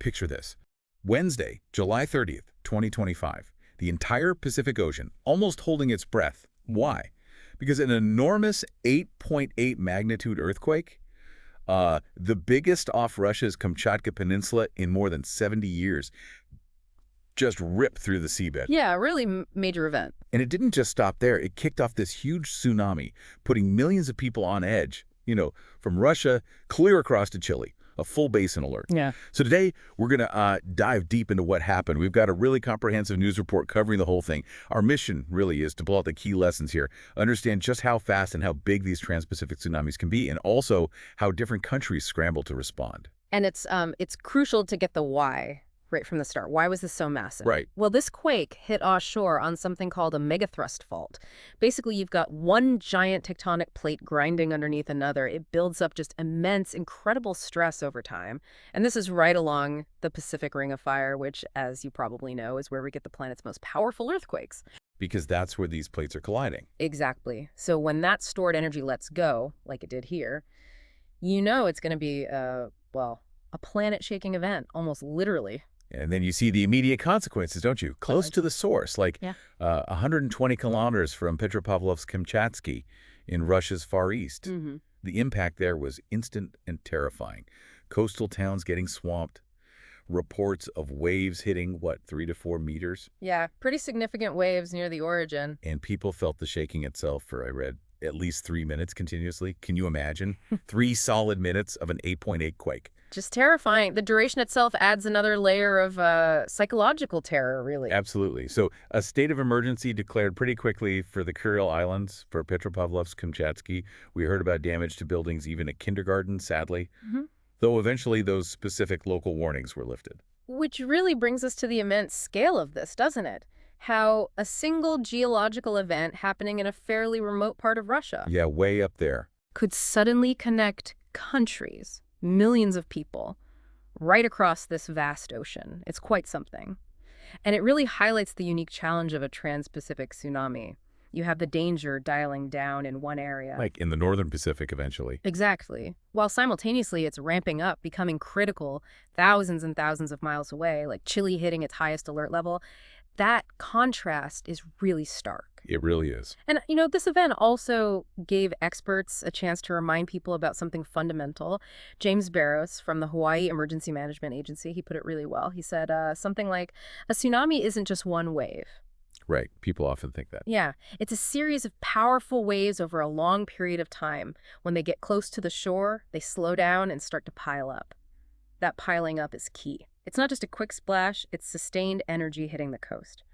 picture this. Wednesday, July 30th, 2025. The entire Pacific Ocean almost holding its breath. Why? Because an enormous 8.8 magnitude earthquake, the biggest off Russia's Kamchatka Peninsula in more than 70 years, just ripped through the seabed. Yeah, a really major event. And it didn't just stop there. It kicked off this huge tsunami, putting millions of people on edge, from Russia clear across to Chile. A full basin alert. Yeah. So today, we're going to dive deep into what happened. We've got a really comprehensive news report covering the whole thing. Our mission really is to pull out the key lessons here, understand just how fast and how big these trans-Pacific tsunamis can be, and also how different countries scramble to respond. And it's crucial to get the why right from the start. Why was this so massive? Right. Well, this quake hit offshore on something called a megathrust fault. Basically, you've got one giant tectonic plate grinding underneath another. It builds up just immense, incredible stress over time. And this is right along the Pacific Ring of Fire, which, as you probably know, is where we get the planet's most powerful earthquakes. Because that's where these plates are colliding. Exactly. So when that stored energy lets go, like it did here, it's going to be, a planet-shaking event, almost literally. And then you see the immediate consequences, don't you? Close to the source, like 120 kilometers from Petropavlovsk-Kamchatsky in Russia's Far East. Mm-hmm. The impact there was instant and terrifying. Coastal towns getting swamped. Reports of waves hitting, 3 to 4 meters? Yeah, pretty significant waves near the origin. And people felt the shaking itself for, I read, at least 3 minutes continuously. Can you imagine? 3 solid minutes of an 8.8 quake. Just terrifying. The duration itself adds another layer of psychological terror, really. Absolutely. So a state of emergency declared pretty quickly for the Kuril Islands, for Petropavlovsk-Kamchatsky. We heard about damage to buildings, even a kindergarten, sadly. Mm-hmm. Though eventually those specific local warnings were lifted. Which really brings us to the immense scale of this, doesn't it? How a single geological event happening in a fairly remote part of Russia Yeah, way up there. could suddenly connect countries, millions of people, right across this vast ocean. It's quite something. And it really highlights the unique challenge of a trans-Pacific tsunami. You have the danger dialing down in one area. Like in the northern Pacific eventually. Exactly. While simultaneously it's ramping up, becoming critical thousands and thousands of miles away, like Chile hitting its highest alert level. That contrast is really stark. It really is. And, this event also gave experts a chance to remind people about something fundamental. James Barrows from the Hawaii Emergency Management Agency, he put it really well. He said something like, a tsunami isn't just one wave. Right. People often think that. Yeah. It's a series of powerful waves over a long period of time. When they get close to the shore, they slow down and start to pile up. That piling up is key. It's not just a quick splash, it's sustained energy hitting the coast.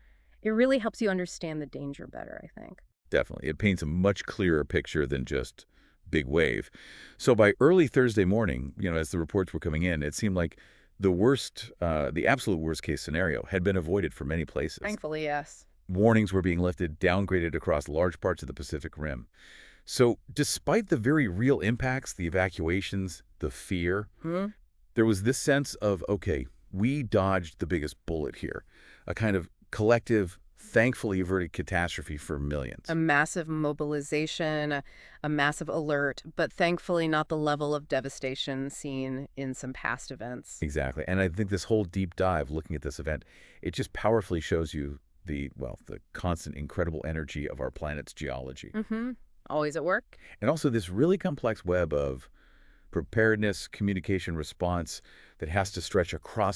It really helps you understand the danger better, I think. Definitely. It paints a much clearer picture than just big wave. So by early Thursday morning, as the reports were coming in, it seemed like the absolute worst case scenario had been avoided for many places. Thankfully, yes. Warnings were being lifted, downgraded across large parts of the Pacific Rim. So despite the very real impacts, the evacuations, the fear, there was this sense of, okay, we dodged the biggest bullet here. A kind of collective, thankfully averted catastrophe for millions. A massive mobilization, a massive alert, but thankfully not the level of devastation seen in some past events. Exactly. And I think this whole deep dive looking at this event, it just powerfully shows you the constant incredible energy of our planet's geology. Mm-hmm. Always at work. And also this really complex web of preparedness, communication, response that has to stretch across